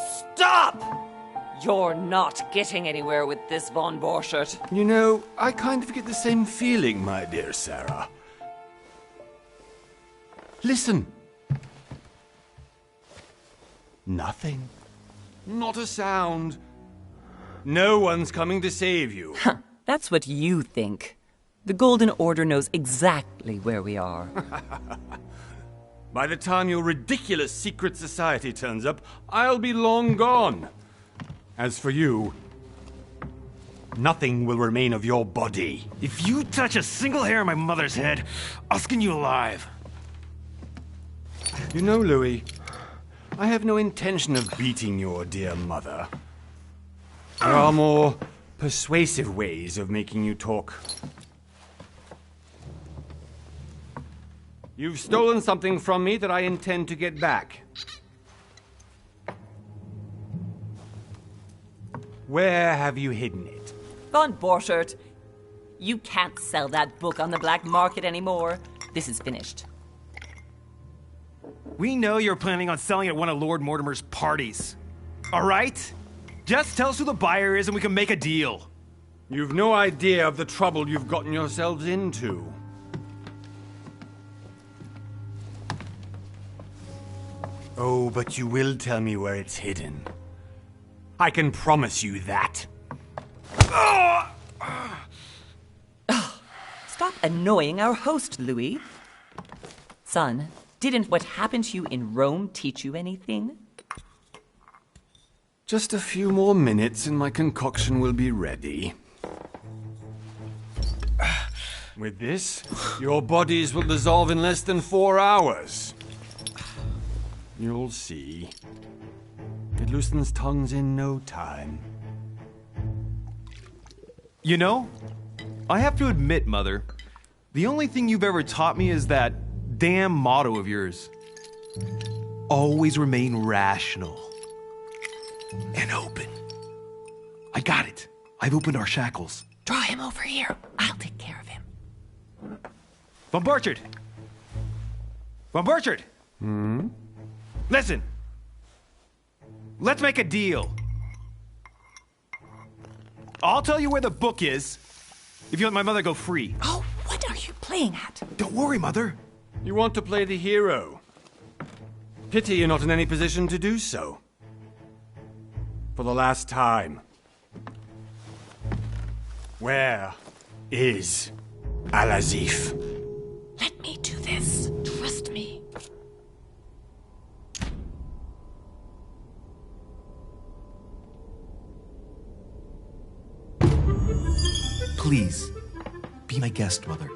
Stop! You're not getting anywhere with this, von Borchert. You know, I kind of get the same feeling, my dear Sarah. Listen. Nothing. Not a sound. No one's coming to save you. That's what you think. The Golden Order knows exactly where we are. By the time your ridiculous secret society turns up, I'll be long gone. As for you, nothing will remain of your body. If you touch a single hair on my mother's head, I'll skin you alive. You know, Louis, I have no intention of beating your dear mother. There are more persuasive ways of making you talk. You've stolen something from me that I intend to get back. Where have you hidden it? Von Borchert, you can't sell that book on the black market anymore. This is finished. We know you're planning on selling at one of Lord Mortimer's parties. All right? Just tell us who the buyer is and we can make a deal. You've no idea of the trouble you've gotten yourselves into. Oh, but you will tell me where it's hidden. I can promise you that. Stop annoying our host, Louis. Son, didn't what happened to you in Rome teach you anything? Just a few more minutes and my concoction will be ready. With this, your bodies will dissolve in less than 4 hours. You'll see. It loosens tongues in no time. You know, I have to admit, Mother, the only thing you've ever taught me is that damn motto of yours. Always remain rational. And open. I got it. I've opened our shackles. Draw him over here. I'll take care of him. Von Borchert! Von Borchert! Listen. Let's make a deal. I'll tell you where the book is if you let my mother go free. Oh, what are you playing at? Don't worry, Mother. You want to play the hero. Pity you're not in any position to do so. For the last time. Where is Al-Azif? Let me do this. Trust me. Please, be my guest, Mother.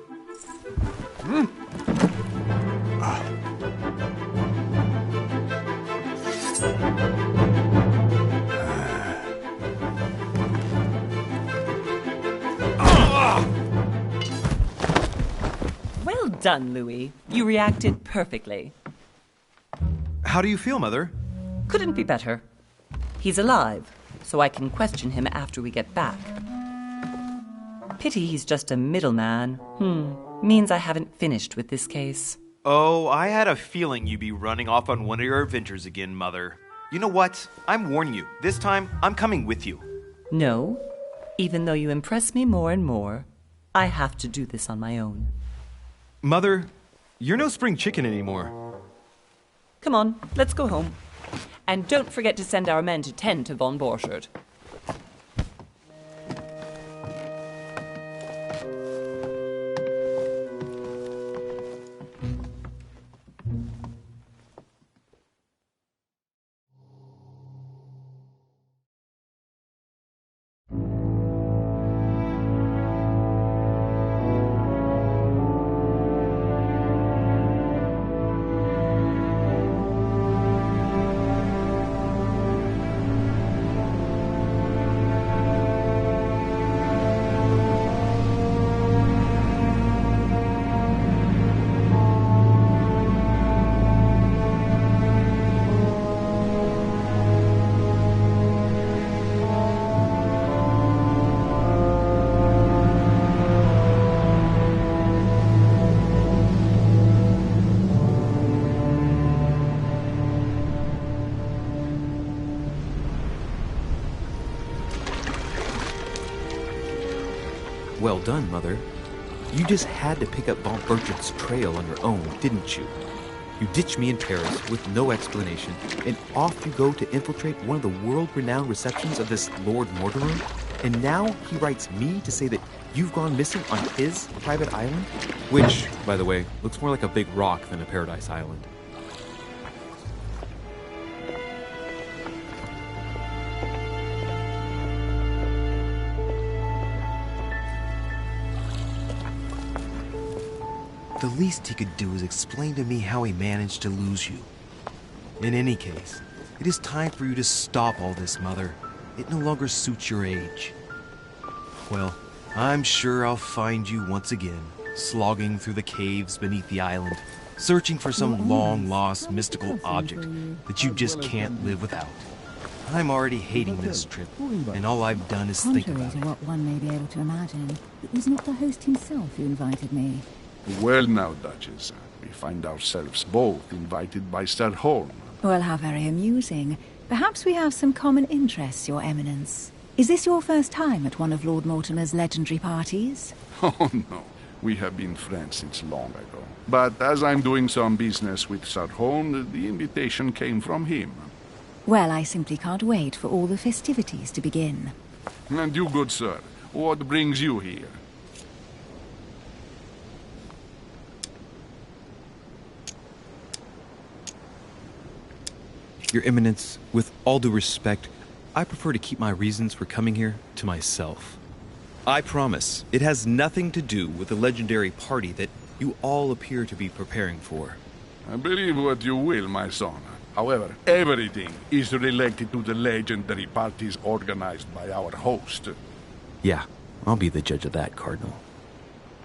Well done, Louis. You reacted perfectly. How do you feel, Mother? Couldn't be better. He's alive, so I can question him after we get back. Pity he's just a middleman. Means I haven't finished with this case. Oh, I had a feeling you'd be running off on one of your adventures again, Mother. You know what? I'm warning you. This time, I'm coming with you. No. Even though you impress me more and more, I have to do this on my own. Mother, you're no spring chicken anymore. Come on, let's go home. And don't forget to send our men to tend to von Borchert. Well done, Mother. You just had to pick up Von Bertrand's trail on your own, didn't you? You ditched me in Paris with no explanation, and off you go to infiltrate one of the world-renowned receptions of this Lord Mortimer? And now he writes me to say that you've gone missing on his private island? Which, by the way, looks more like a big rock than a paradise island. The least he could do is explain to me how he managed to lose you. In any case, it is time for you to stop all this, Mother. It no longer suits your age. Well, I'm sure I'll find you once again, slogging through the caves beneath the island, searching for some long-lost mystical object that you just can't live without. I'm already hating this trip, and all I've done is think Contrary about to it. what one may be able to imagine, it was not the host himself who invited me. Well now, Duchess, we find ourselves both invited by Sir Holm. Well, how very amusing. Perhaps we have some common interests, Your Eminence. Is this your first time at one of Lord Mortimer's legendary parties? Oh no, we have been friends since long ago. But as I'm doing some business with Sir Holm, the invitation came from him. Well, I simply can't wait for all the festivities to begin. And you, good sir, what brings you here? Your Eminence, with all due respect, I prefer to keep my reasons for coming here to myself. I promise, it has nothing to do with the legendary party that you all appear to be preparing for. Believe what you will, my son. However, everything is related to the legendary parties organized by our host. Yeah, I'll be the judge of that, Cardinal.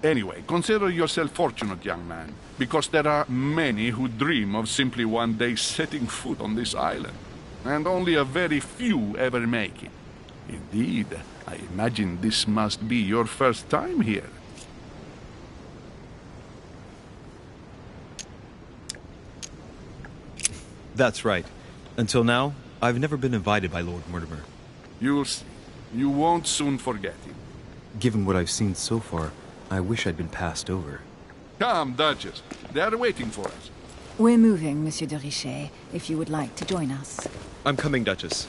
Anyway, consider yourself fortunate, young man, because there are many who dream of simply one day setting foot on this island, and only a very few ever make it. Indeed, I imagine this must be your first time here. That's right. Until now, I've never been invited by Lord Mortimer. You'll see. You won't soon forget him. Given what I've seen so far, I wish I'd been passed over. Come, Duchess. They are waiting for us. We're moving, Monsieur de Richet, if you would like to join us. I'm coming, Duchess.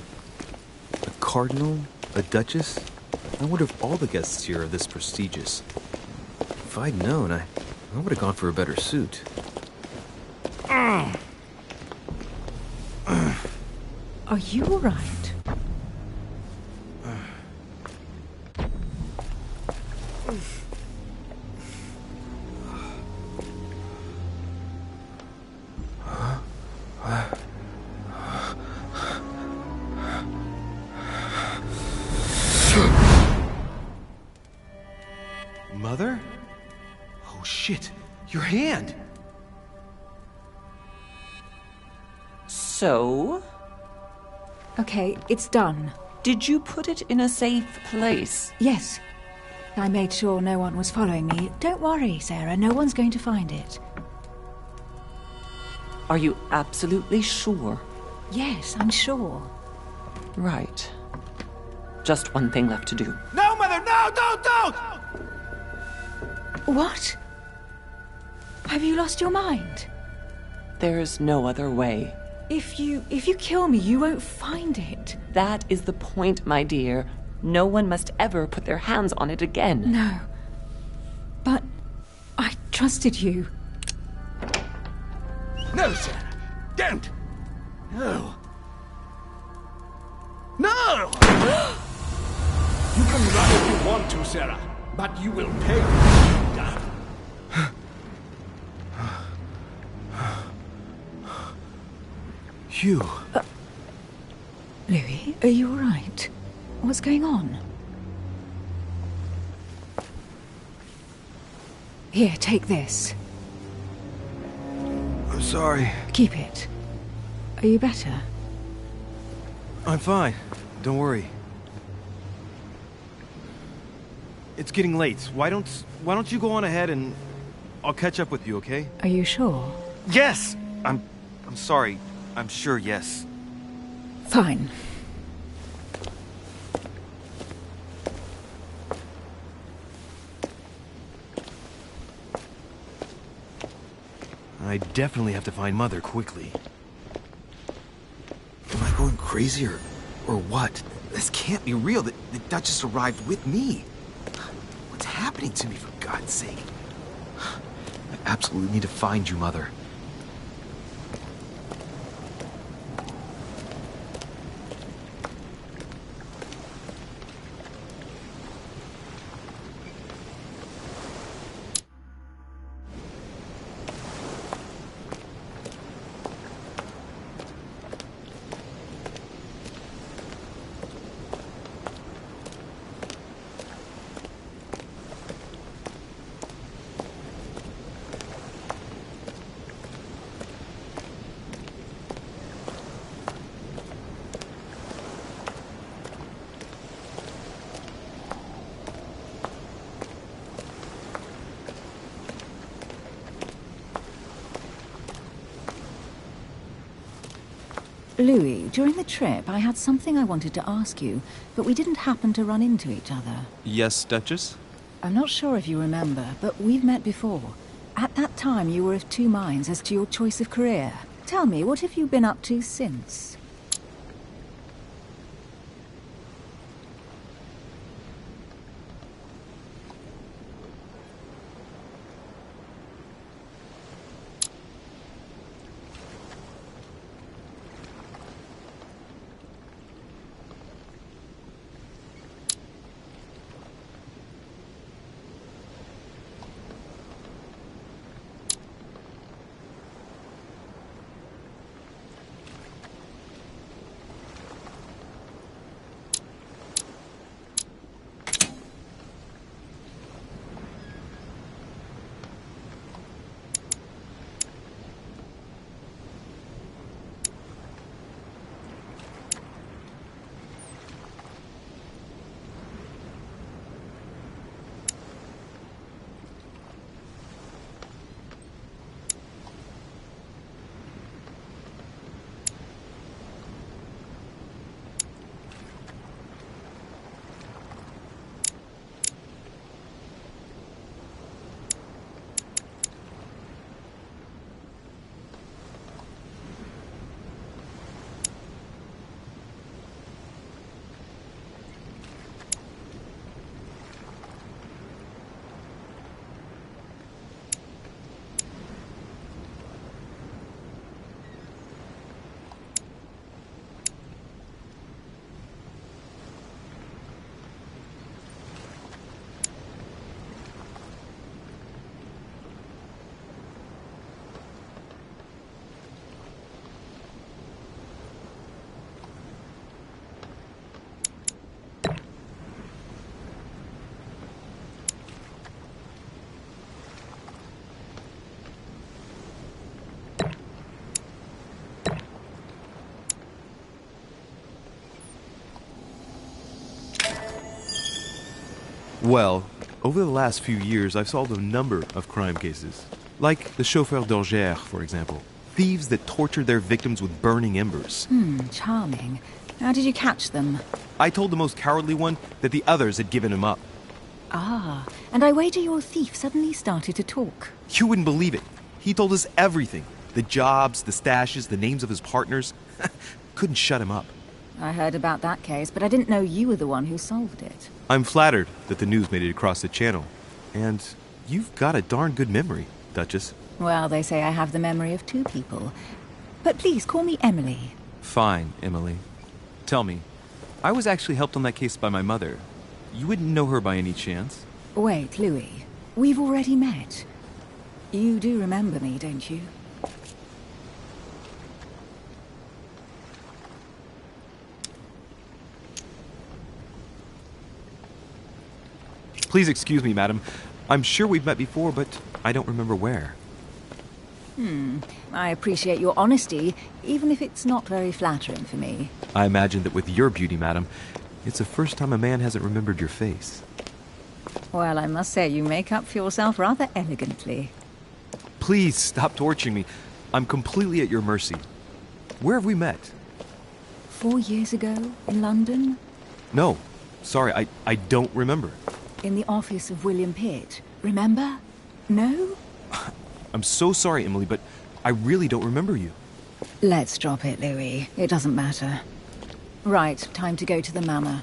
A cardinal? A duchess? I wonder if all the guests here are this prestigious. If I'd known, I would have gone for a better suit. Are you all right? Mother? Oh shit, your hand! So, Okay, it's done. did you put it in a safe place? Yes. I made sure no one was following me. Don't worry, Sarah, no one's going to find it. Are you absolutely sure? Yes, I'm sure. Right. Just one thing left to do. No, Mother, no, don't! What? Have you lost your mind? There's no other way. If you kill me, you won't find it. That is the point, my dear. No one must ever put their hands on it again. No. But I trusted you. No, Sarah. Don't. No. No! You can run if you want to, Sarah, but you will pay when you're done. Hugh. Louis, are you all right? What's going on? Here, take this. I'm sorry. Keep it. Are you better? I'm fine. Don't worry. It's getting late. Why don't you go on ahead and I'll catch up with you, okay? Are you sure? Yes! I'm sorry. I'm sure, yes. Fine. I definitely have to find Mother quickly. Am I going crazy or what? This can't be real. The Duchess arrived with me. What's happening to me, for God's sake? I absolutely need to find you, Mother. Louis, during the trip, I had something I wanted to ask you, but we didn't happen to run into each other. Yes, Duchess? I'm not sure if you remember, but we've met before. At that time, you were of two minds as to your choice of career. Tell me, what have you been up to since? Well, over the last few years, I've solved a number of crime cases. Like the chauffeur d'Angers, for example. Thieves that tortured their victims with burning embers. Charming. How did you catch them? I told the most cowardly one that the others had given him up. Ah, and I wager your thief suddenly started to talk. You wouldn't believe it. He told us everything. The jobs, the stashes, the names of his partners. Couldn't shut him up. I heard about that case, but I didn't know you were the one who solved it. I'm flattered that the news made it across the channel. And you've got a darn good memory, Duchess. Well, they say I have the memory of two people. But please, call me Emily. Fine, Emily. Tell me, I was actually helped on that case by my mother. You wouldn't know her by any chance? Wait, Louis. We've already met. You do remember me, don't you? Please excuse me, madam. I'm sure we've met before, but I don't remember where. I appreciate your honesty, even if it's not very flattering for me. I imagine that with your beauty, madam, it's the first time a man hasn't remembered your face. Well, I must say you make up for yourself rather elegantly. Please stop torturing me. I'm completely at your mercy. Where have we met? 4 years ago, in London? No. Sorry, I don't remember. In the office of William Pitt. Remember? No? I'm so sorry, Emily, but I really don't remember you. Let's drop it, Louis. It doesn't matter. Right, time to go to the manor.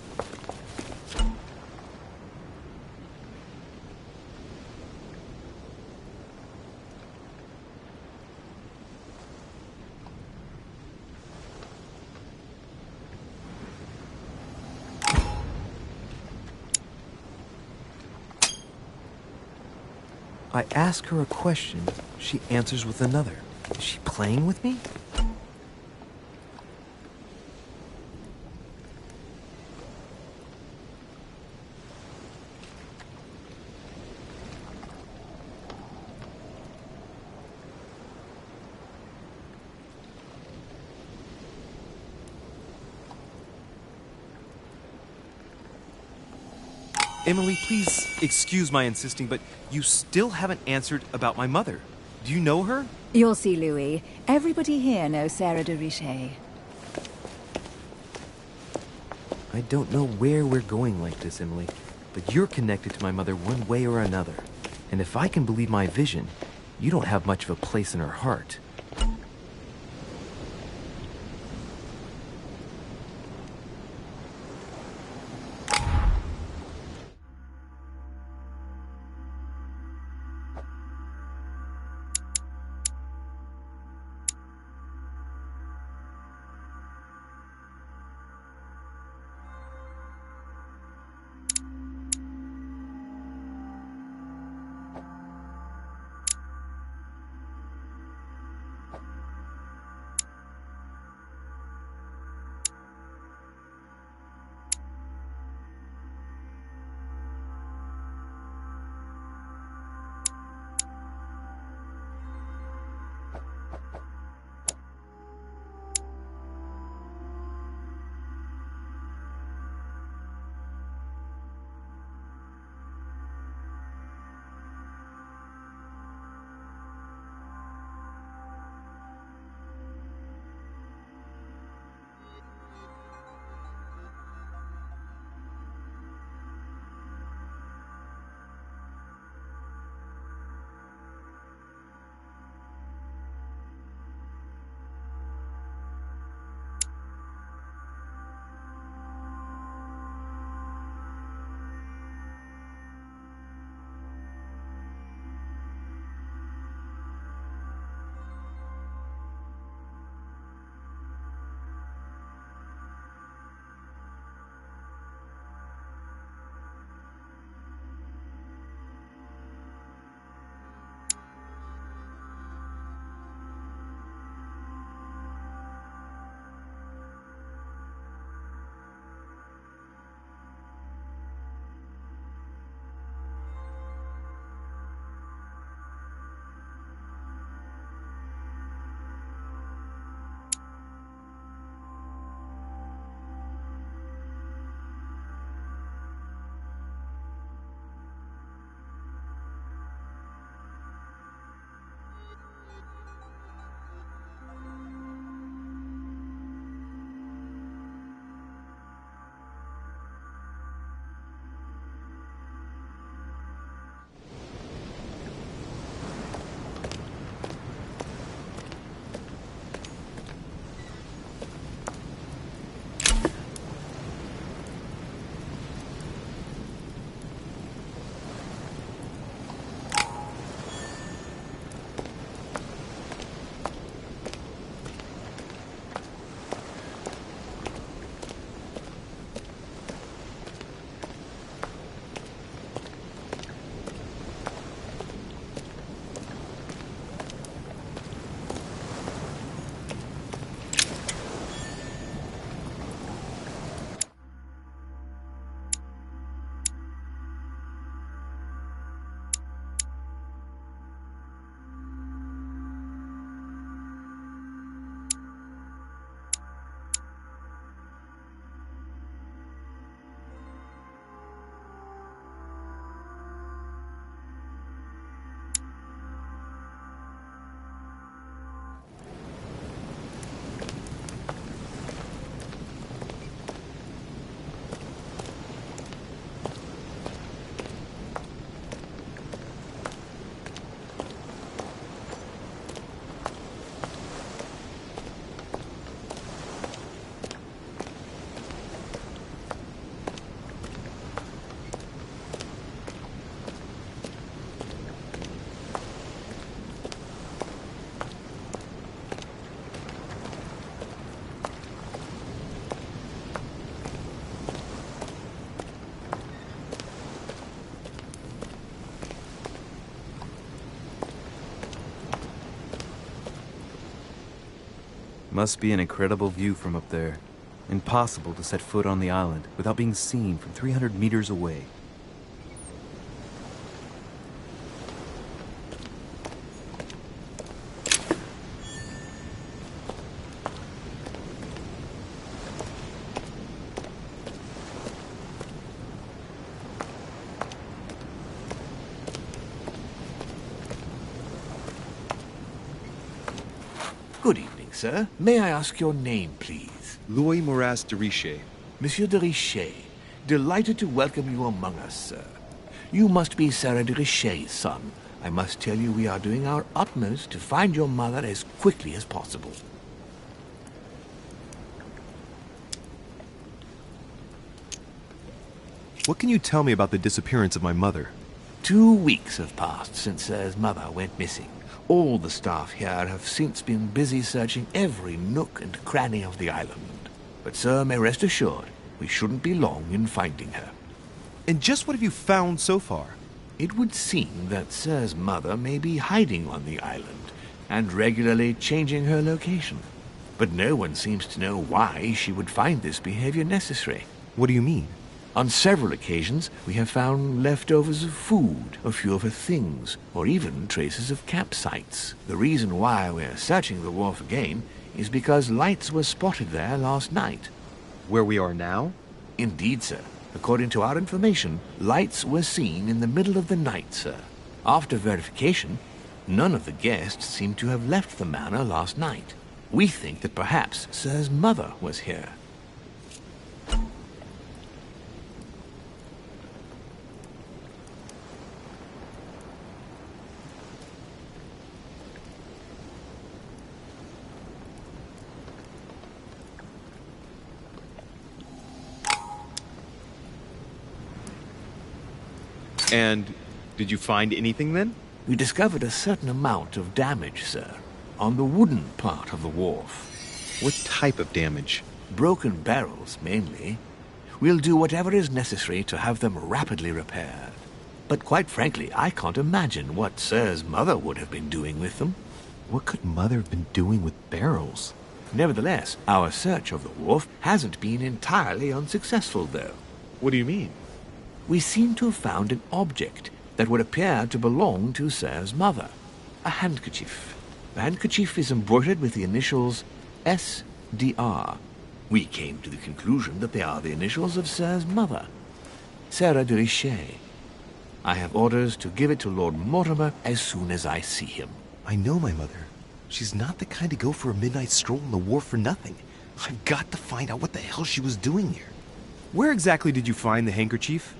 I ask her a question, she answers with another. Is she playing with me? Emily, please excuse my insisting, but you still haven't answered about my mother. Do you know her? You'll see, Louis. Everybody here knows Sarah de Richet. I don't know where we're going like this, Emily, but you're connected to my mother one way or another. And if I can believe my vision, you don't have much of a place in her heart. Must be an incredible view from up there. Impossible to set foot on the island without being seen from 300 meters away. Good evening, sir. May I ask your name, please? Louis Moras de Richet. Monsieur de Richet. Delighted to welcome you among us, sir. You must be Sarah de Richet's son. I must tell you we are doing our utmost to find your mother as quickly as possible. What can you tell me about the disappearance of my mother? 2 weeks have passed since Sir's mother went missing. All the staff here have since been busy searching every nook and cranny of the island. But Sir may rest assured, we shouldn't be long in finding her. And just what have you found so far? It would seem that Sir's mother may be hiding on the island and regularly changing her location. But no one seems to know why she would find this behavior necessary. What do you mean? On several occasions, we have found leftovers of food, a few of her things, or even traces of campsites. The reason why we're searching the wharf again is because lights were spotted there last night. Where we are now? Indeed, sir. According to our information, lights were seen in the middle of the night, sir. After verification, none of the guests seem to have left the manor last night. We think that perhaps Sir's mother was here. And did you find anything then? We discovered a certain amount of damage, sir, on the wooden part of the wharf. What type of damage? Broken barrels, mainly. We'll do whatever is necessary to have them rapidly repaired. But quite frankly, I can't imagine what Sir's mother would have been doing with them. What could Mother have been doing with barrels? Nevertheless, our search of the wharf hasn't been entirely unsuccessful, though. What do you mean? We seem to have found an object that would appear to belong to Sir's mother. A handkerchief. The handkerchief is embroidered with the initials SDR. We came to the conclusion that they are the initials of Sir's mother, Sarah de Richet. I have orders to give it to Lord Mortimer as soon as I see him. I know my mother. She's not the kind to go for a midnight stroll on the wharf for nothing. I've got to find out what the hell she was doing here. Where exactly did you find the handkerchief?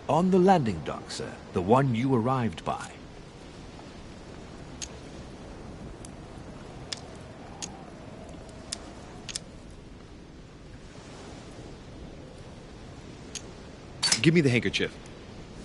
On the landing dock, sir. The one you arrived by. Give me the handkerchief.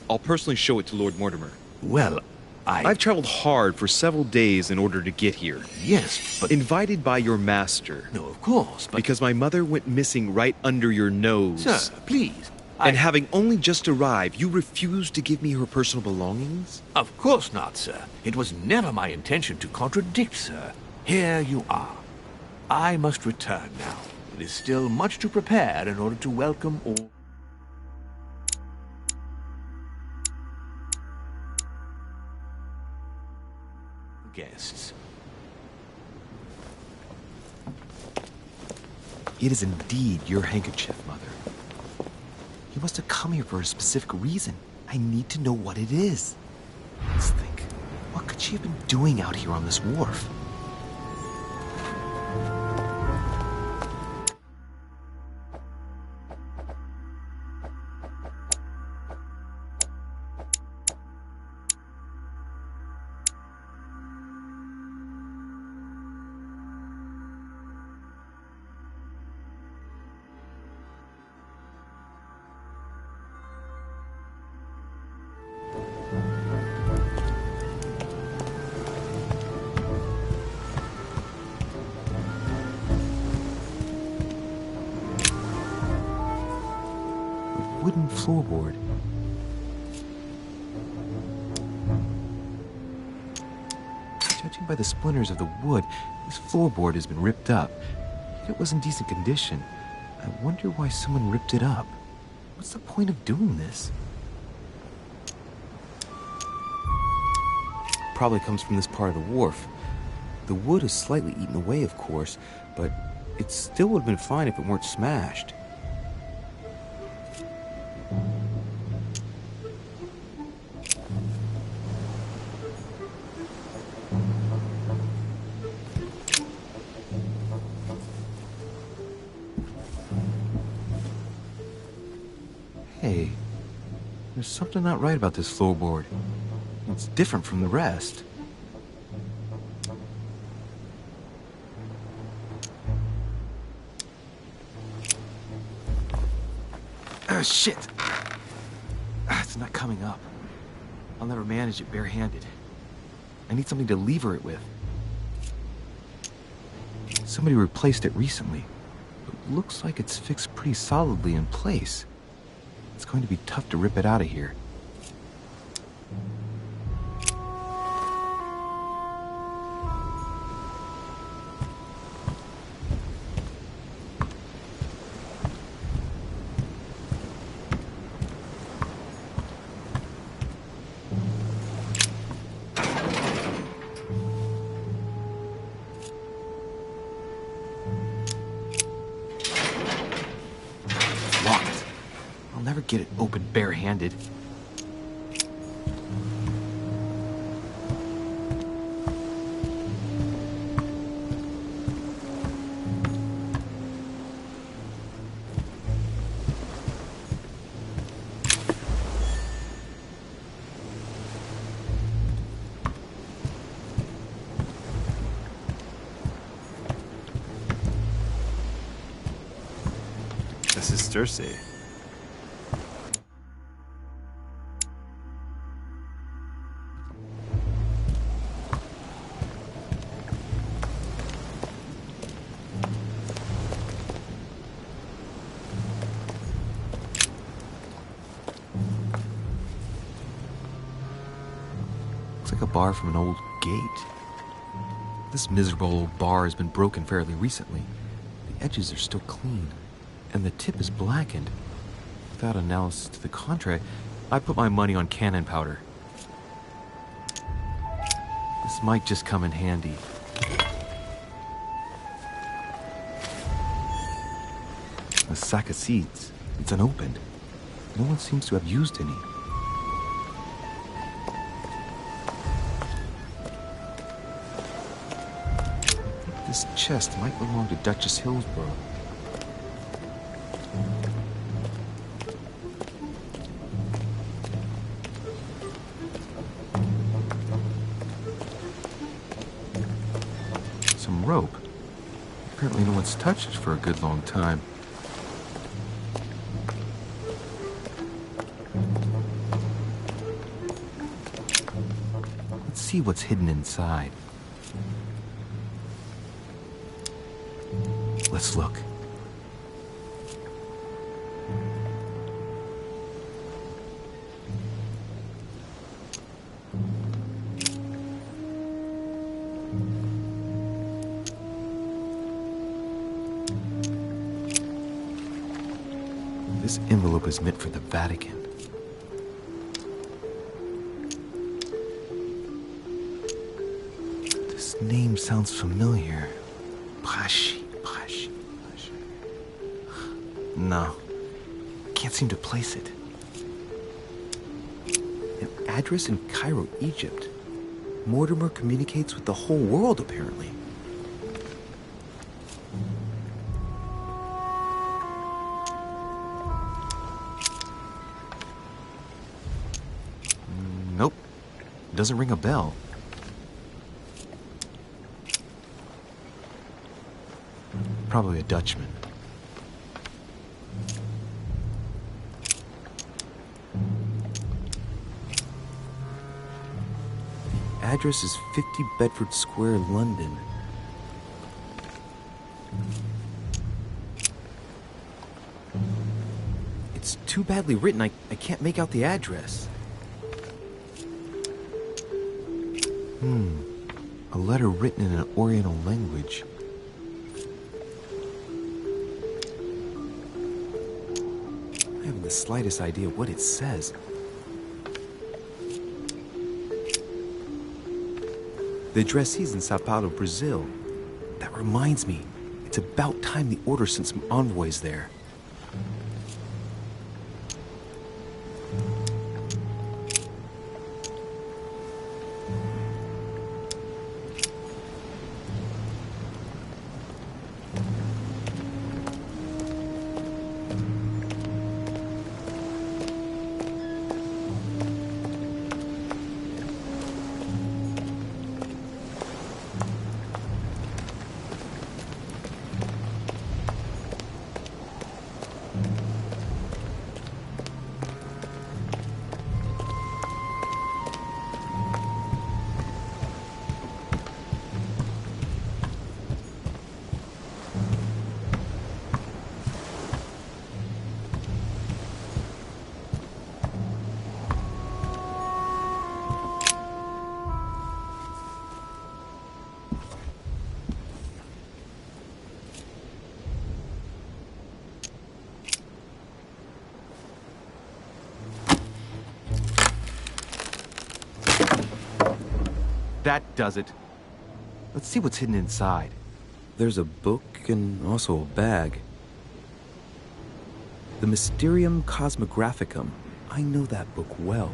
I'll personally show it to Lord Mortimer. Well, I've traveled hard for several days in order to get here. Yes, but... Invited by your master. No, of course, but... Because my mother went missing right under your nose. Sir, please. And having only just arrived, you refused to give me her personal belongings? Of course not, sir. It was never my intention to contradict, sir. Here you are. I must return now. It is still much to prepare in order to welcome all... guests. It is indeed your handkerchief, Mother. You must have come here for a specific reason. I need to know what it is. Let's think. What could she have been doing out here on this wharf? Wooden floorboard. Judging Judging by the splinters of the wood, this floorboard has been ripped up. Yet it was in decent condition. I wonder why someone ripped it up. What's the point of doing this? Probably comes from this part of the wharf. The wood is slightly eaten away, of course, but it still would have been fine if it weren't smashed. Hey, there's something not right about this floorboard. It's different from the rest. Shit! It's not coming up. I'll never manage it barehanded. I need something to lever it with. Somebody replaced it recently. It looks like it's fixed pretty solidly in place. It's going to be tough to rip it out of here. Never get it open barehanded. This is Cersei. Looks like a bar from an old gate. This miserable old bar has been broken fairly recently. The edges are still clean, and the tip is blackened. Without analysis to the contrary, I put my money on cannon powder. This might just come in handy. A sack of seeds. It's unopened. No one seems to have used any. This chest might belong to Duchess Hillsborough. Some rope. Apparently no one's touched it for a good long time. Let's see what's hidden inside. Let's look. This envelope is meant for the Vatican. This name sounds familiar. Pashi. No, can't seem to place it. An address in Cairo, Egypt. Mortimer communicates with the whole world, apparently. Nope, doesn't ring a bell. Probably a Dutchman. Address is 50 Bedford Square, London. It's too badly written, I can't make out the address. A letter written in an Oriental language. I haven't the slightest idea what it says. The addressee's in Sao Paulo, Brazil. That reminds me, it's about time the Order sent some envoys there. That does it. Let's see what's hidden inside. There's a book and also a bag. The Mysterium Cosmographicum. I know that book well.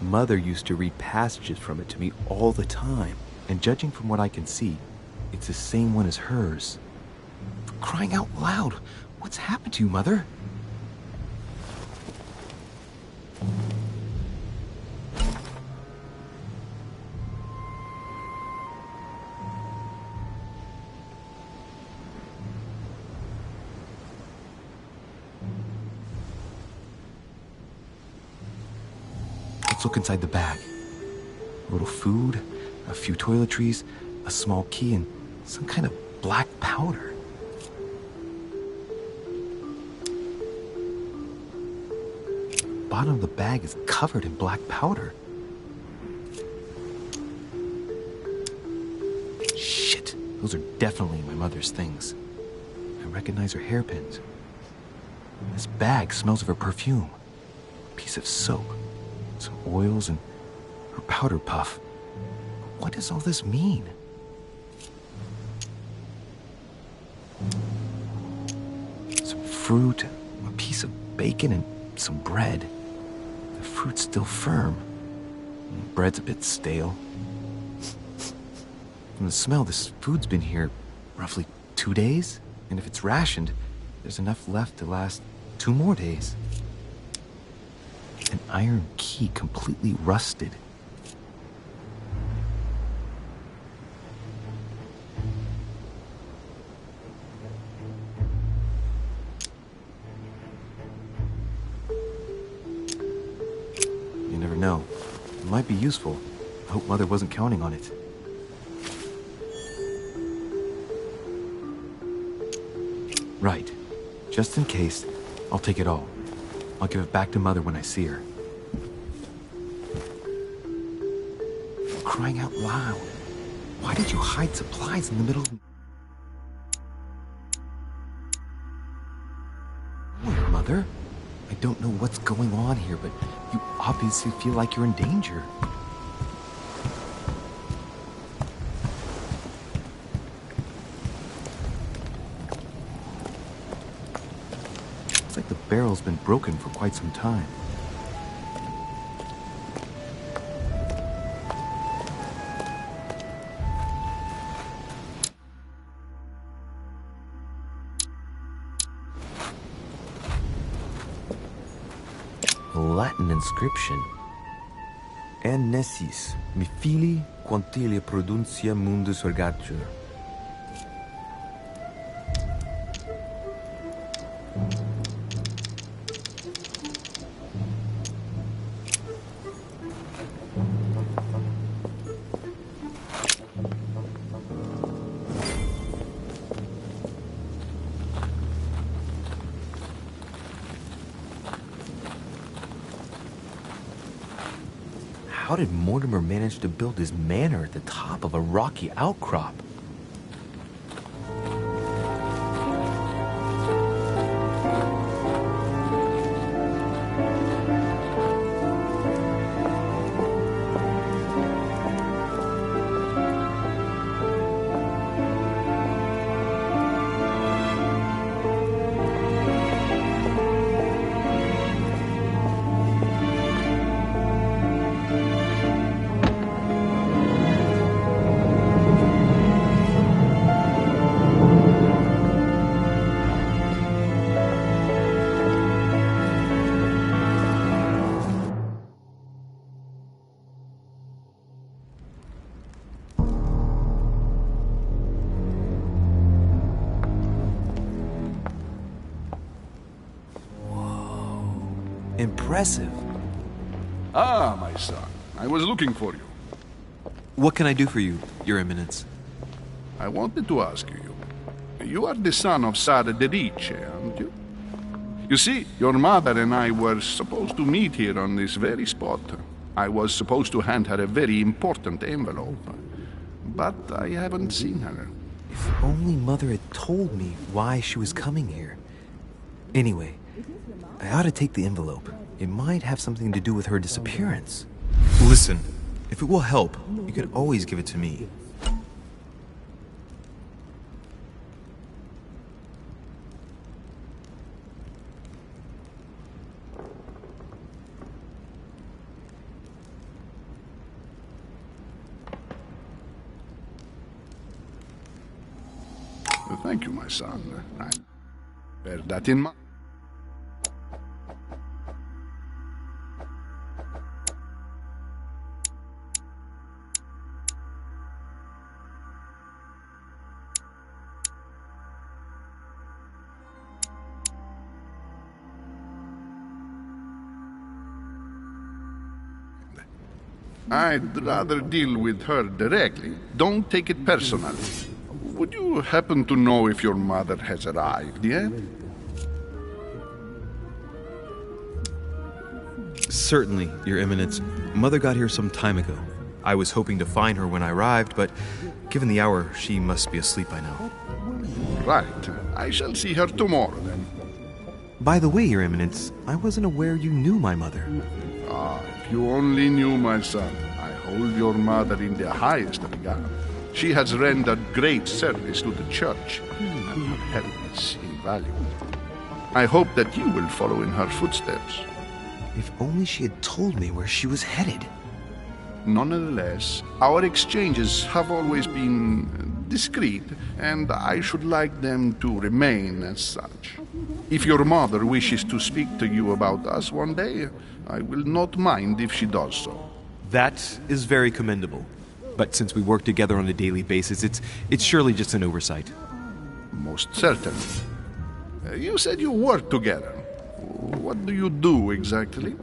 Mother used to read passages from it to me all the time. And judging from what I can see, it's the same one as hers. For crying out loud, what's happened to you, Mother? Let's look inside the bag. A little food, a few toiletries, a small key, and some kind of black powder. The bottom of the bag is covered in black powder. Shit, those are definitely my mother's things. I recognize her hairpins. This bag smells of her perfume. A piece of soap, some oils, and her powder puff. What does all this mean? Some fruit, a piece of bacon, and some bread. The fruit's still firm. The bread's a bit stale. From the smell, this food's been here roughly 2 days. And if it's rationed, there's enough left to last 2 more days. An iron key completely rusted. You never know. It might be useful. I hope Mother wasn't counting on it. Right. Just in case, I'll take it all. I'll give it back to Mother when I see her. Crying out loud. Why did you hide supplies in the middle of... Oh, Mother. I don't know what's going on here, but you obviously feel like you're in danger. Looks like the barrel's been broken for quite some time. Latin inscription. En nessis, mi fili, quantilia produncia mundus ergatur. How did Mortimer manage to build his manor at the top of a rocky outcrop? Impressive. Ah, my son. I was looking for you. What can I do for you, Your Eminence? I wanted to ask you. You are the son of Sara de Riche, aren't you? You see, your mother and I were supposed to meet here on this very spot. I was supposed to hand her a very important envelope. But I haven't seen her. If only Mother had told me why she was coming here. Anyway, I ought to take the envelope. It might have something to do with her disappearance. Listen, if it will help, you can always give it to me. Thank you, my son. I bear that in mind. I'd rather deal with her directly. Don't take it personally. Would you happen to know if your mother has arrived yet? Certainly, Your Eminence. Mother got here some time ago. I was hoping to find her when I arrived, but given the hour, she must be asleep by now. Right. I shall see her tomorrow, then. By the way, Your Eminence, I wasn't aware you knew my mother. Ah, if you only knew, my son. I hold your mother in the highest regard. She has rendered great service to the church, and her help is invaluable. I hope that you will follow in her footsteps. If only she had told me where she was headed. Nonetheless, our exchanges have always been discreet, and I should like them to remain as such. If your mother wishes to speak to you about us one day, I will not mind if she does so. That is very commendable. But since we work together on a daily basis, it's surely just an oversight. Most certainly. You said you work together. What do you do exactly?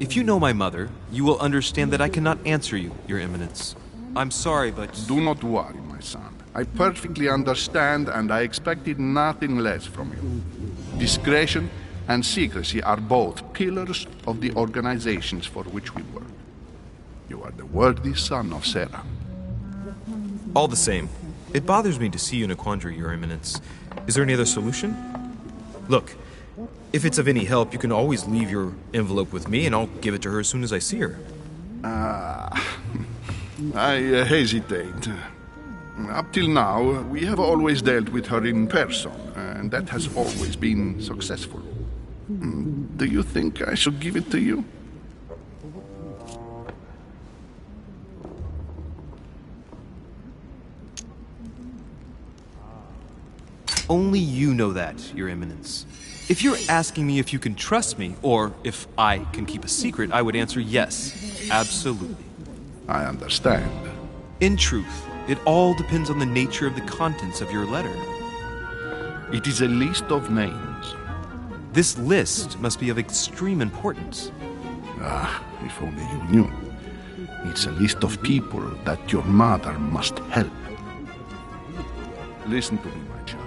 If you know my mother, you will understand that I cannot answer you, Your Eminence. I'm sorry, but... Do not worry, my son. I perfectly understand, and I expected nothing less from you. Discretion and secrecy are both pillars of the organizations for which we work. You are the worthy son of Sarah. All the same, it bothers me to see you in a quandary, Your Eminence. Is there any other solution? Look, if it's of any help, you can always leave your envelope with me, and I'll give it to her as soon as I see her. I hesitate. Up till now, we have always dealt with her in person, and that has always been successful. Do you think I should give it to you? Only you know that, Your Eminence. If you're asking me if you can trust me, or if I can keep a secret, I would answer yes, absolutely. I understand. In truth, it all depends on the nature of the contents of your letter. It is a list of names. This list must be of extreme importance. Ah, if only you knew. It's a list of people that your mother must help. Listen to me, my child.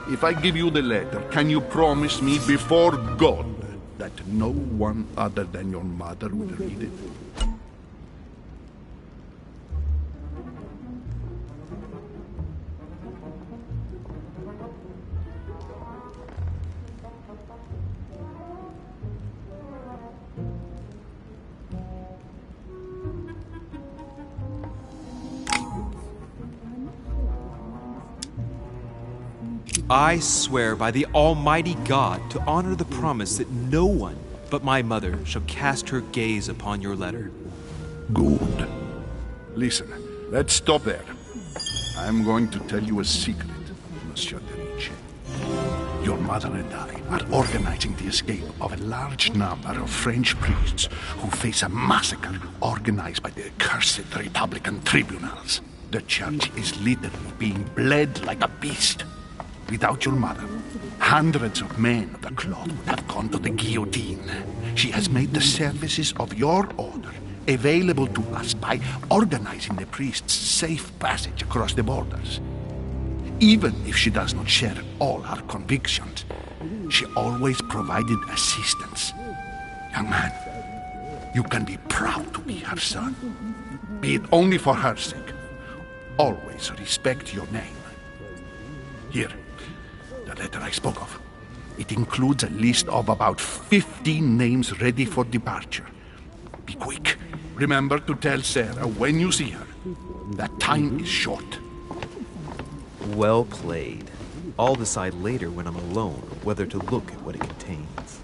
If I give you the letter, can you promise me before God that no one other than your mother will read it? I swear by the Almighty God to honor the promise that no one but my mother shall cast her gaze upon your letter. Good. Listen, let's stop there. I'm going to tell you a secret, Monsieur de Ricci. Your mother and I are organizing the escape of a large number of French priests who face a massacre organized by the accursed Republican tribunals. The church is literally being bled like a beast. Without your mother, hundreds of men of the cloth would have gone to the guillotine. She has made the services of your order available to us by organizing the priests' safe passage across the borders. Even if she does not share all our convictions, she always provided assistance. Young man, you can be proud to be her son. Be it only for her sake. Always respect your name. Here, the letter I spoke of. It includes a list of about 15 names ready for departure. Be quick. Remember to tell Sarah when you see her that time is short. Well played. I'll decide later when I'm alone whether to look at what it contains.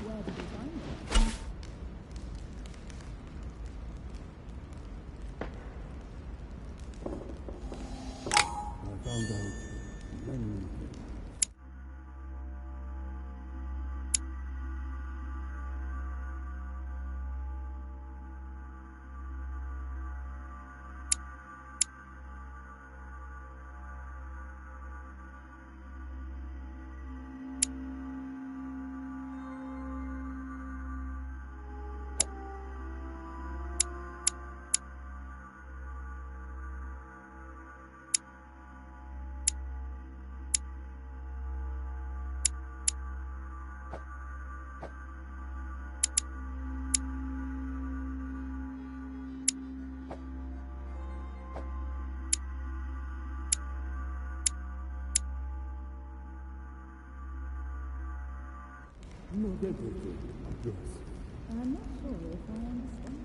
I'm not sure if I understand.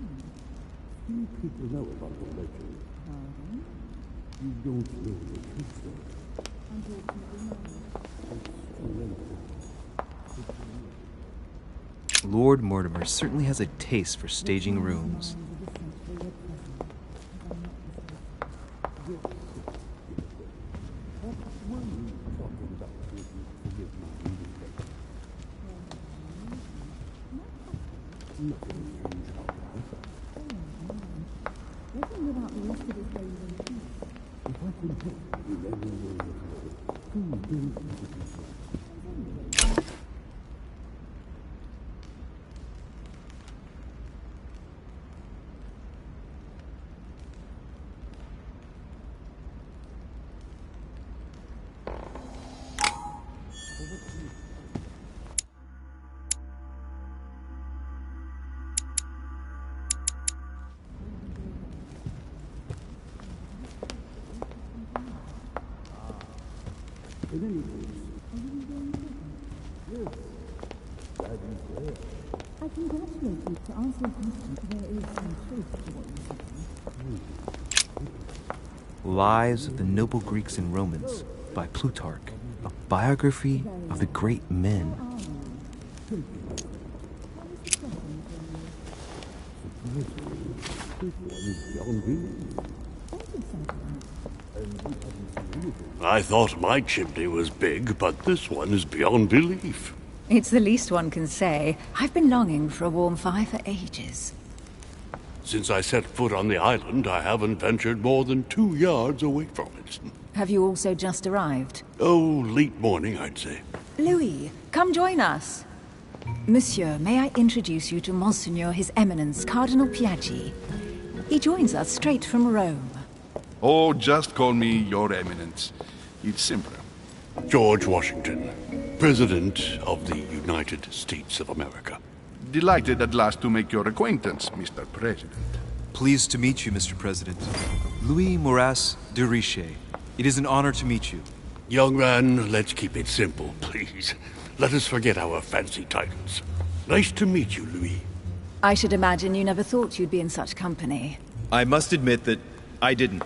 Few people know about the legend. Pardon? You don't know the truth, though. Unfortunately, no. Lord Mortimer certainly has a taste for staging rooms. I congratulate you to answer your question. There is some truth to what you say. Lives of the Noble Greeks and Romans by Plutarch, a biography of the great men. I thought my chimney was big, but this one is beyond belief. It's the least one can say. I've been longing for a warm fire for ages. Since I set foot on the island, I haven't ventured more than 2 yards away from it. Have you also just arrived? Oh, late morning, I'd say. Louis, come join us. Monsieur, may I introduce you to Monseigneur His Eminence, Cardinal Piaggi. He joins us straight from Rome. Oh, just call me Your Eminence. It's simpler. George Washington, President of the United States of America. Delighted at last to make your acquaintance, Mr. President. Pleased to meet you, Mr. President. Louis Moras de Richet. It is an honor to meet you. Young man, let's keep it simple, please. Let us forget our fancy titles. Nice to meet you, Louis. I should imagine you never thought you'd be in such company. I must admit that I didn't.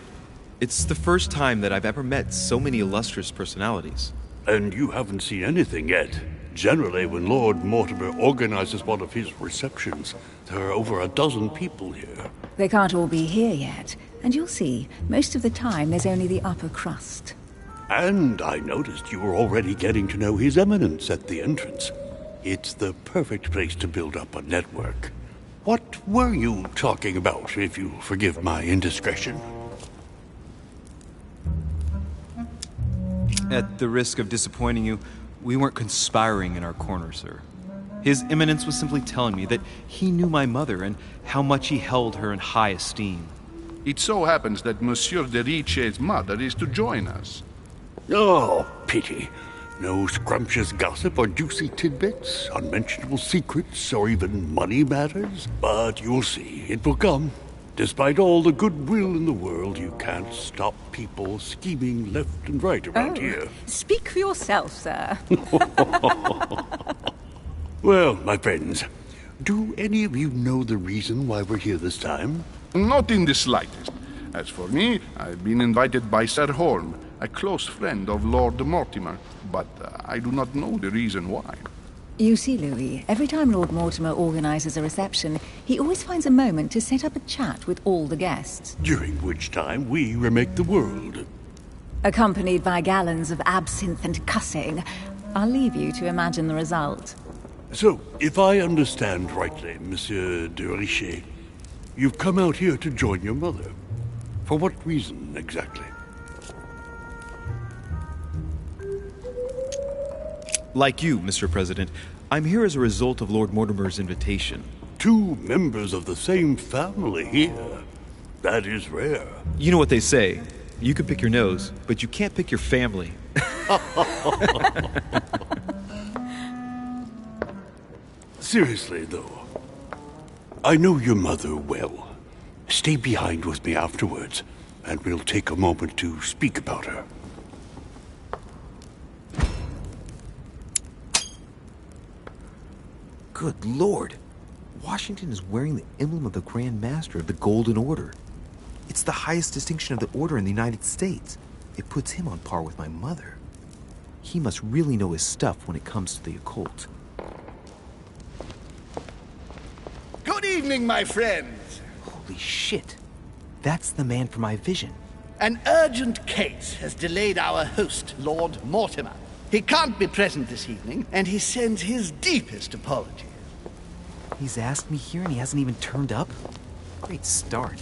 It's the first time that I've ever met so many illustrious personalities. And you haven't seen anything yet. Generally, when Lord Mortimer organizes one of his receptions, there are over a dozen people here. They can't all be here yet, and you'll see, most of the time there's only the upper crust. And I noticed you were already getting to know His Eminence at the entrance. It's the perfect place to build up a network. What were you talking about, if you forgive my indiscretion? At the risk of disappointing you, we weren't conspiring in our corner, sir. His Eminence was simply telling me that he knew my mother and how much he held her in high esteem. It so happens that Monsieur de Richet's mother is to join us. Oh, pity. No scrumptious gossip or juicy tidbits, unmentionable secrets, or even money matters. But you'll see, it will come. Despite all the goodwill in the world, you can't stop people scheming left and right around here. Speak for yourself, sir. Well, my friends, do any of you know the reason why we're here this time? Not in the slightest. As for me, I've been invited by Sir Holm, a close friend of Lord Mortimer, but I do not know the reason why. You see, Louis, every time Lord Mortimer organizes a reception, he always finds a moment to set up a chat with all the guests. During which time we remake the world. Accompanied by gallons of absinthe and cussing. I'll leave you to imagine the result. So, if I understand rightly, Monsieur de Richet, you've come out here to join your mother. For what reason, exactly? Like you, Mr. President, I'm here as a result of Lord Mortimer's invitation. 2 members of the same family here. That is rare. You know what they say. You can pick your nose, but you can't pick your family. Seriously, though, I know your mother well. Stay behind with me afterwards, and we'll take a moment to speak about her. Good Lord. Washington is wearing the emblem of the Grand Master of the Golden Order. It's the highest distinction of the Order in the United States. It puts him on par with my mother. He must really know his stuff when it comes to the occult. Good evening, my friends. Holy shit. That's the man for my vision. An urgent case has delayed our host, Lord Mortimer. He can't be present this evening, and he sends his deepest apologies. He's asked me here and he hasn't even turned up? Great start.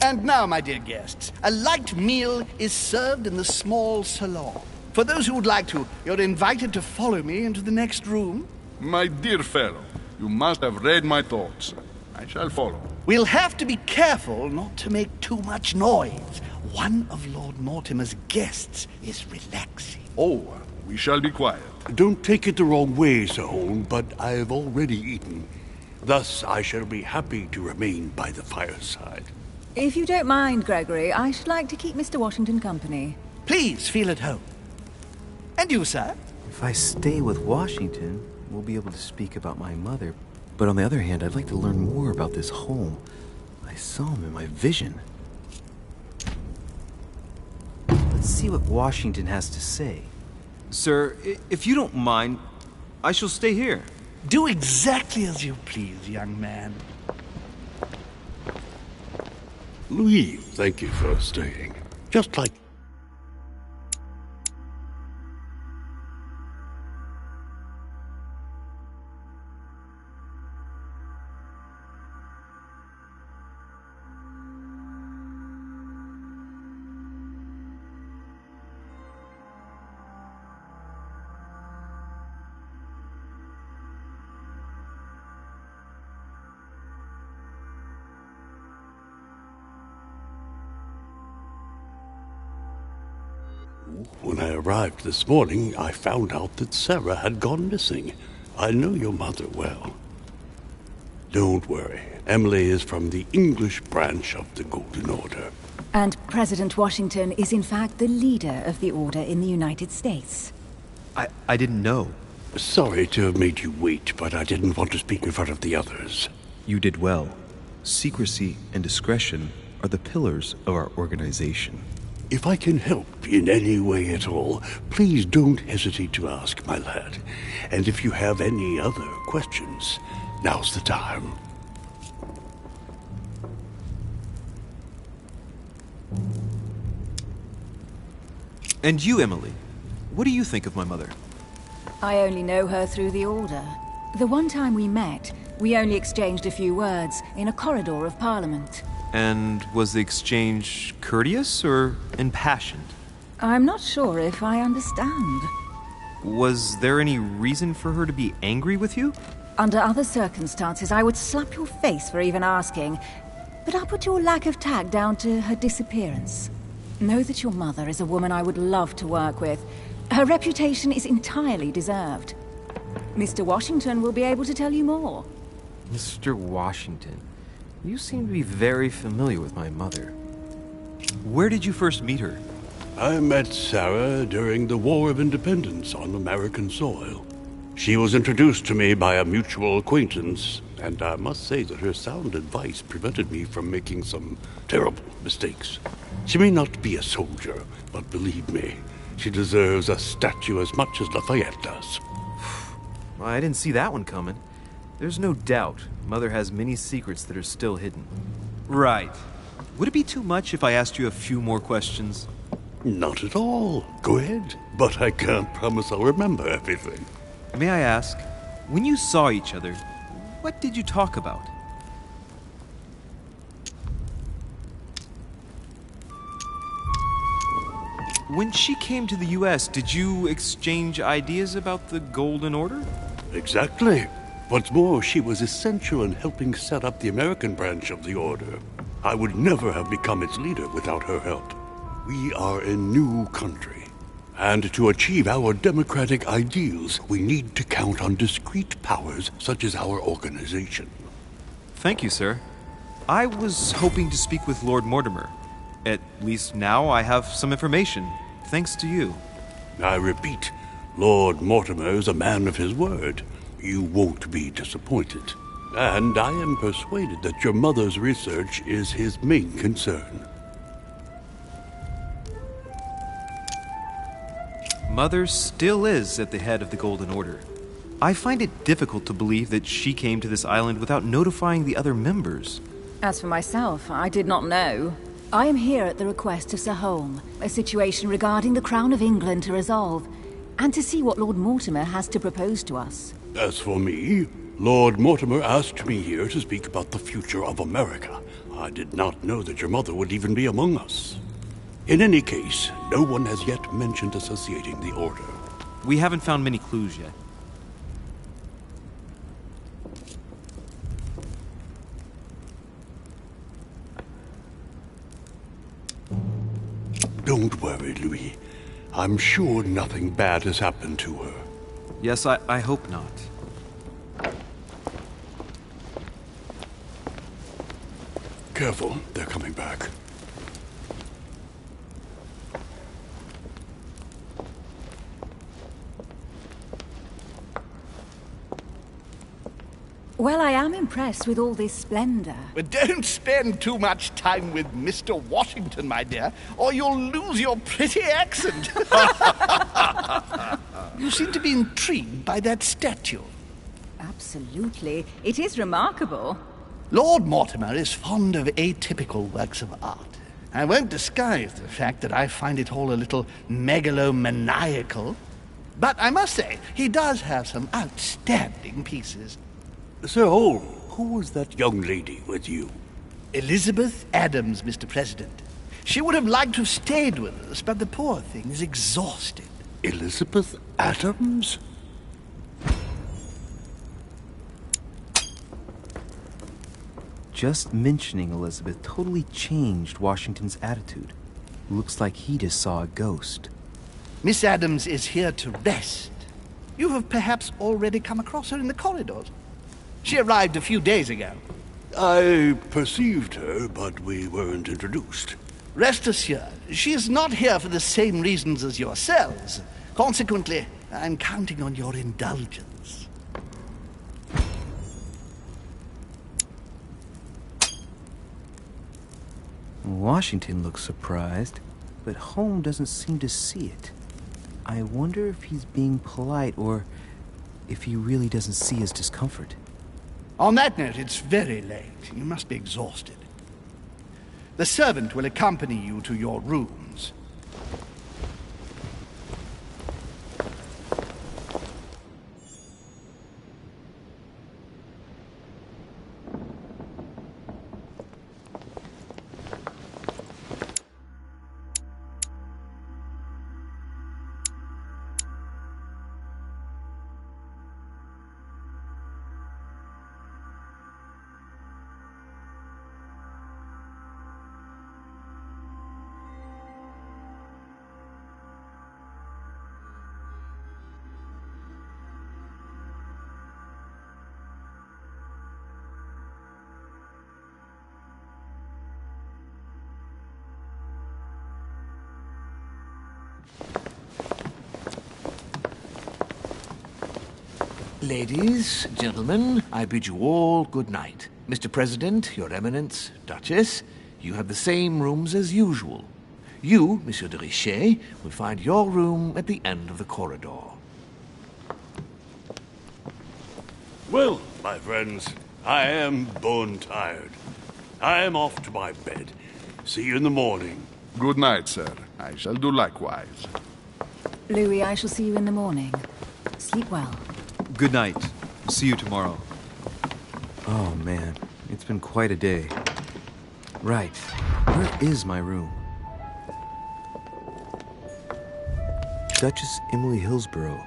And now, my dear guests, a light meal is served in the small salon. For those who would like to, you're invited to follow me into the next room. My dear fellow, you must have read my thoughts. I shall follow. We'll have to be careful not to make too much noise. One of Lord Mortimer's guests is relaxing. Oh, we shall be quiet. Don't take it the wrong way, Sir Holm, but I've already eaten. Thus, I shall be happy to remain by the fireside. If you don't mind, Gregory, I should like to keep Mr. Washington company. Please feel at home. And you, sir? If I stay with Washington, we'll be able to speak about my mother. But on the other hand, I'd like to learn more about this Holm. I saw him in my vision. Let's see what Washington has to say. Sir, if you don't mind, I shall stay here. Do exactly as you please, young man. Louis, thank you for staying. Just like... When I arrived this morning, I found out that Sarah had gone missing. I know your mother well. Don't worry. Emily is from the English branch of the Golden Order. And President Washington is in fact the leader of the Order in the United States. I didn't know. Sorry to have made you wait, but I didn't want to speak in front of the others. You did well. Secrecy and discretion are the pillars of our organization. If I can help in any way at all, please don't hesitate to ask, my lad. And if you have any other questions, now's the time. And you, Emily, what do you think of my mother? I only know her through the Order. The one time we met, we only exchanged a few words in a corridor of Parliament. And was the exchange courteous or impassioned? I'm not sure if I understand. Was there any reason for her to be angry with you? Under other circumstances, I would slap your face for even asking, but I'll put your lack of tact down to her disappearance. Know that your mother is a woman I would love to work with. Her reputation is entirely deserved. Mr. Washington will be able to tell you more. Mr. Washington, you seem to be very familiar with my mother. Where did you first meet her? I met Sarah during the War of Independence on American soil. She was introduced to me by a mutual acquaintance, and I must say that her sound advice prevented me from making some terrible mistakes. She may not be a soldier, but believe me, she deserves a statue as much as Lafayette does. I didn't see that one coming. There's no doubt Mother has many secrets that are still hidden. Right. Would it be too much if I asked you a few more questions? Not at all. Go ahead. But I can't promise I'll remember everything. May I ask, when you saw each other, what did you talk about? When she came to the U.S., did you exchange ideas about the Golden Order? Exactly. What's more, she was essential in helping set up the American branch of the Order. I would never have become its leader without her help. We are a new country, and to achieve our democratic ideals, we need to count on discrete powers such as our organization. Thank you, sir. I was hoping to speak with Lord Mortimer. At least now I have some information, thanks to you. I repeat, Lord Mortimer is a man of his word. You won't be disappointed. And I am persuaded that your mother's research is his main concern. Mother still is at the head of the Golden Order. I find it difficult to believe that she came to this island without notifying the other members. As for myself, I did not know. I am here at the request of Sir Holm, a situation regarding the Crown of England to resolve, and to see what Lord Mortimer has to propose to us. As for me, Lord Mortimer asked me here to speak about the future of America. I did not know that your mother would even be among us. In any case, no one has yet mentioned associating the Order. We haven't found many clues yet. Don't worry, Louis. I'm sure nothing bad has happened to her. Yes, I hope not. Careful, they're coming back. Well, I am impressed with all this splendor. But don't spend too much time with Mr. Washington, my dear, or you'll lose your pretty accent. You seem to be intrigued by that statue. Absolutely. It is remarkable. Lord Mortimer is fond of atypical works of art. I won't disguise the fact that I find it all a little megalomaniacal. But I must say, he does have some outstanding pieces. Sir Holm, who was that young lady with you? Elizabeth Adams, Mr. President. She would have liked to have stayed with us, but the poor thing is exhausted. Elizabeth Adams? Just mentioning Elizabeth totally changed Washington's attitude. Looks like he just saw a ghost. Miss Adams is here to rest. You have perhaps already come across her in the corridors. She arrived a few days ago. I perceived her, but we weren't introduced. Rest assured, she is not here for the same reasons as yourselves. Consequently, I'm counting on your indulgence. Washington looks surprised, but Holmes doesn't seem to see it. I wonder if he's being polite or if he really doesn't see his discomfort. On that note, it's very late. You must be exhausted. The servant will accompany you to your rooms. Ladies, gentlemen, I bid you all good night. Mr. President, Your Eminence, Duchess, you have the same rooms as usual. You, Monsieur de Richet, will find your room at the end of the corridor. Well, my friends, I am bone tired. I am off to my bed. See you in the morning. Good night, sir. I shall do likewise. Louis, I shall see you in the morning. Sleep well. Good night. See you tomorrow. Oh man, it's been quite a day. Right, where is my room? Duchess Emily Hillsborough.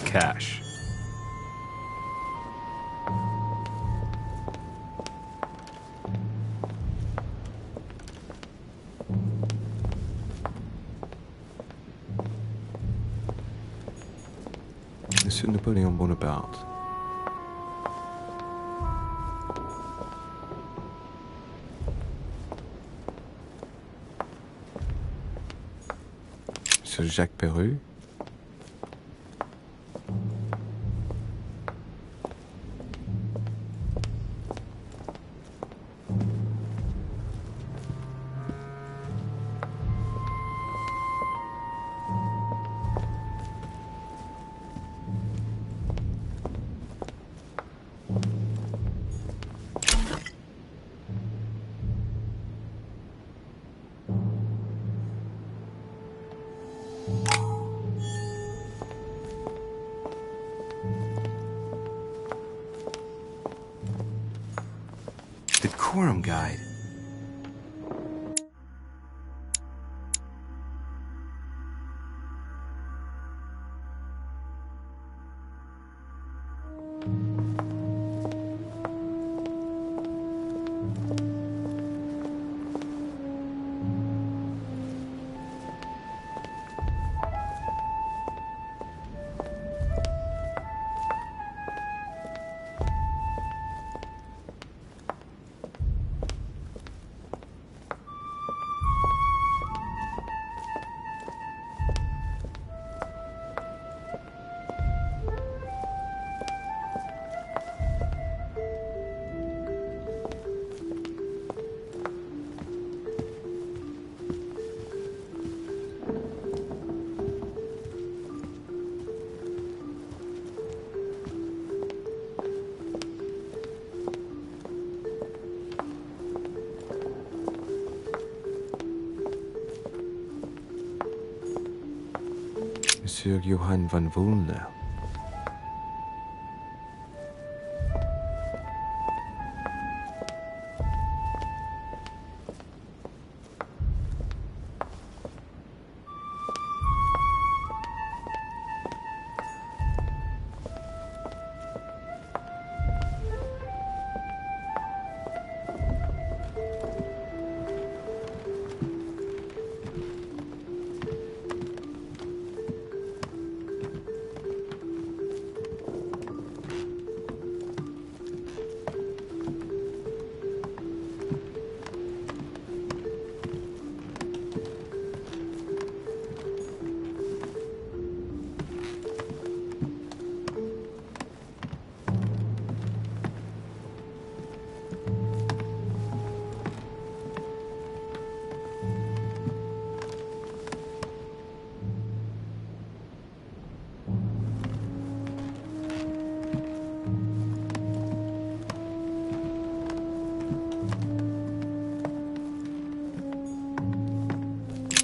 Cash. Monsieur Napoléon Bonaparte. Monsieur Jacques Perru. Decorum Guide. Monsieur Johann von Wollner.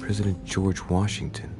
President George Washington.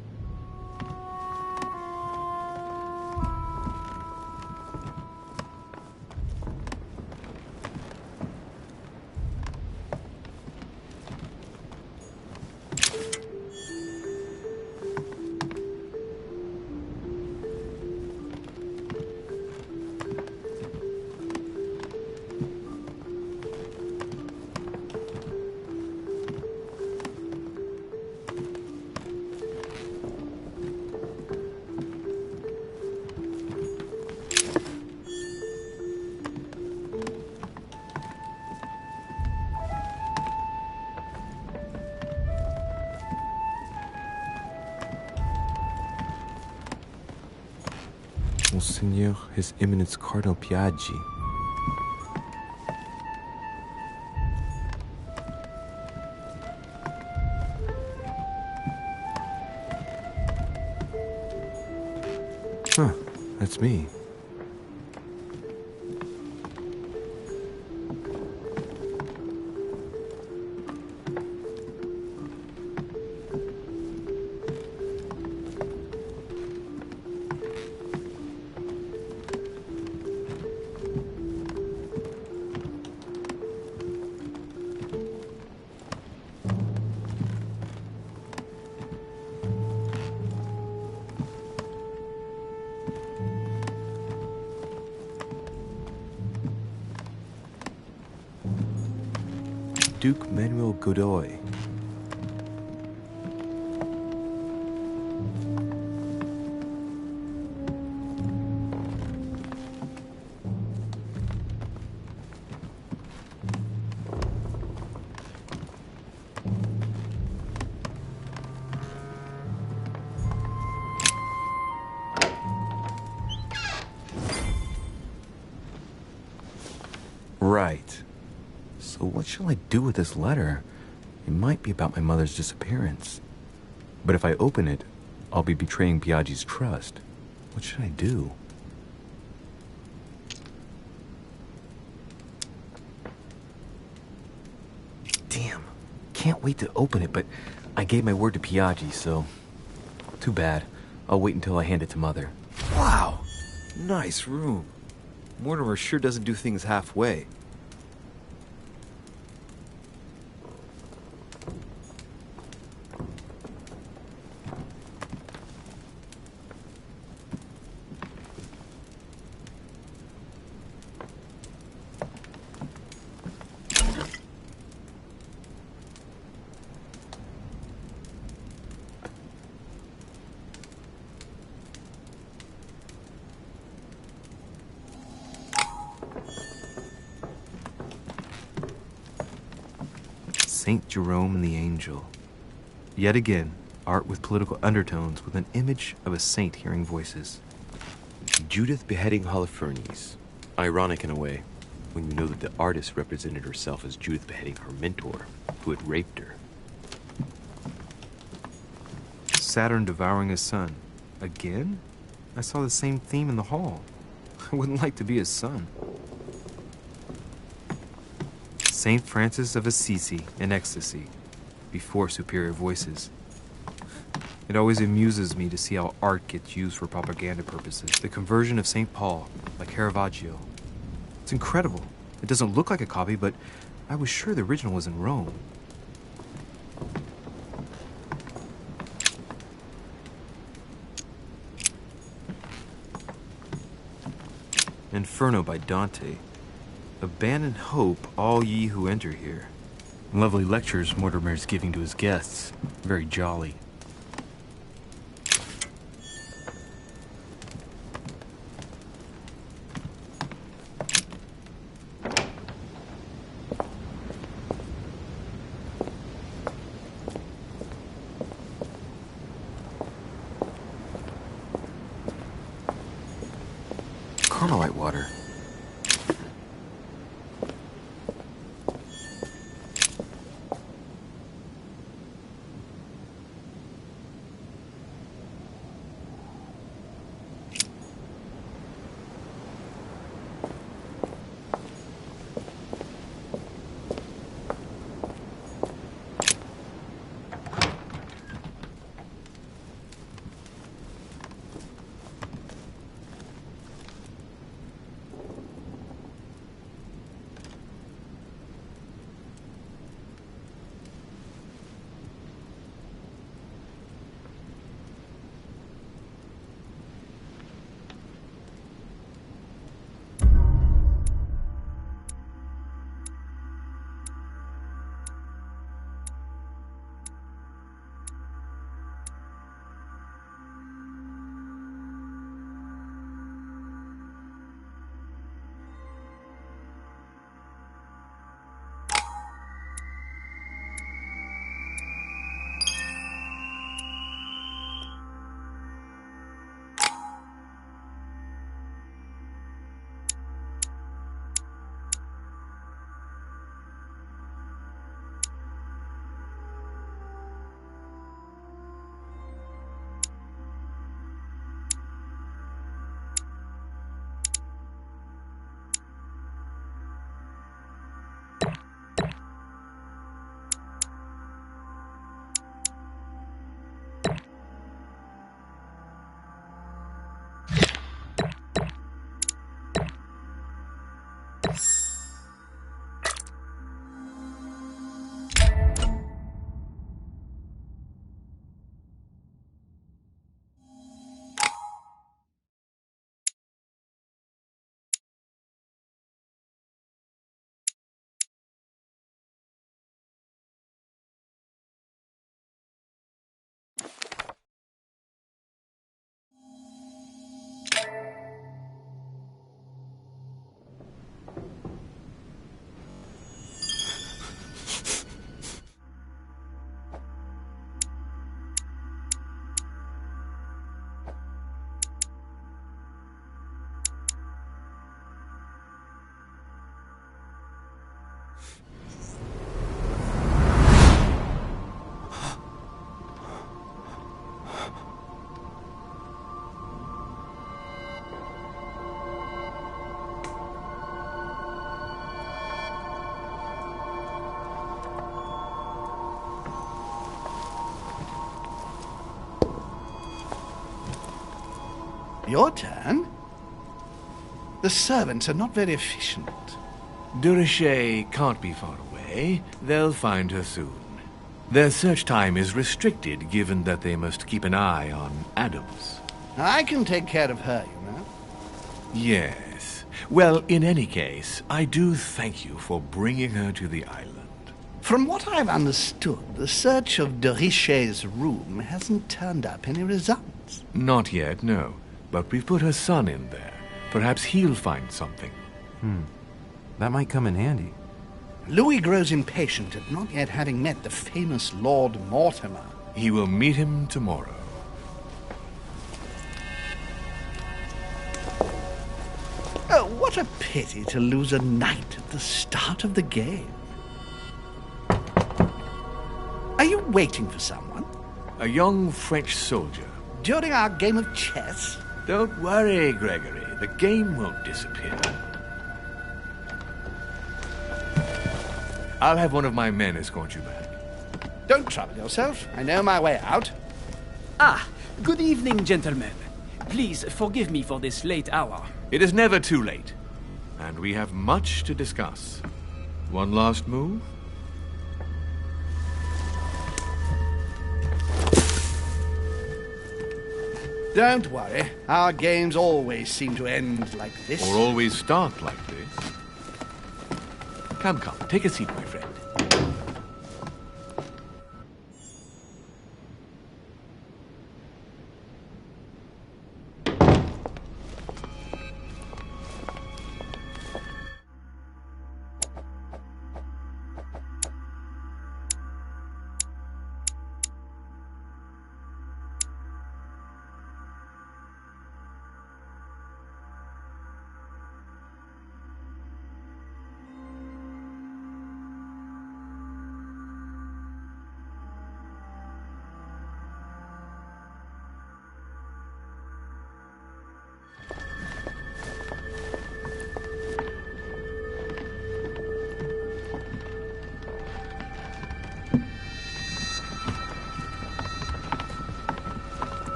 Monseigneur, His Eminence Cardinal Piaggi. Huh, that's me. Duke Manuel Godoy. Right. So what shall I do with this letter? It might be about my mother's disappearance. But if I open it, I'll be betraying Piaggi's trust. What should I do? Damn. Can't wait to open it, but I gave my word to Piaggi, so... Too bad. I'll wait until I hand it to Mother. Wow! Nice room. Mortimer sure doesn't do things halfway. Saint Jerome and the Angel. Yet again, art with political undertones with an image of a saint hearing voices. Judith beheading Holofernes. Ironic in a way, when you know that the artist represented herself as Judith beheading her mentor, who had raped her. Saturn devouring his son. Again? I saw the same theme in the hall. I wouldn't like to be his son. Saint Francis of Assisi in ecstasy, before superior voices. It always amuses me to see how art gets used for propaganda purposes. The conversion of St. Paul, like Caravaggio. It's incredible. It doesn't look like a copy, but I was sure the original was in Rome. Inferno by Dante. Abandon hope, all ye who enter here. Lovely lectures Mortimer's giving to his guests. Very jolly. Carmelite water. Your turn? The servants are not very efficient. Durocher can't be far away. They'll find her soon. Their search time is restricted, given that they must keep an eye on Adams. I can take care of her, you know. Yes. Well, in any case, I do thank you for bringing her to the island. From what I've understood, the search of de Richet's room hasn't turned up any results. Not yet, no. But we've put her son in there. Perhaps he'll find something. That might come in handy. Louis grows impatient at not yet having met the famous Lord Mortimer. He will meet him tomorrow. Oh, what a pity to lose a knight at the start of the game. Are you waiting for someone? A young French soldier. During our game of chess? Don't worry, Gregory. The game won't disappear. I'll have one of my men escort you back. Don't trouble yourself. I know my way out. Ah, good evening, gentlemen. Please forgive me for this late hour. It is never too late. And we have much to discuss. One last move? Don't worry. Our games always seem to end like this. Or always start like this. Come, take a seat, my friend.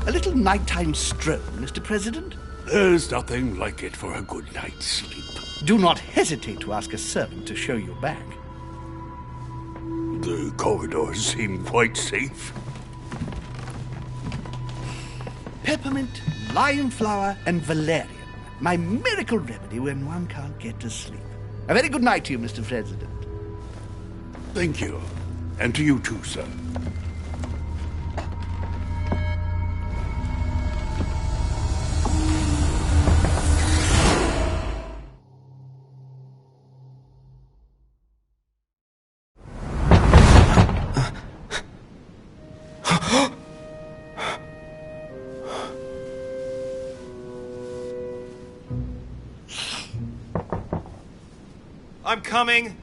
A little nighttime stroll, Mr. President? There's nothing like it for a good night's sleep. Do not hesitate to ask a servant to show you back. The corridors seem quite safe. Peppermint, lime flower, and valerian. My miracle remedy when one can't get to sleep. A very good night to you, Mr. President. Thank you. And to you too, sir. I'm coming.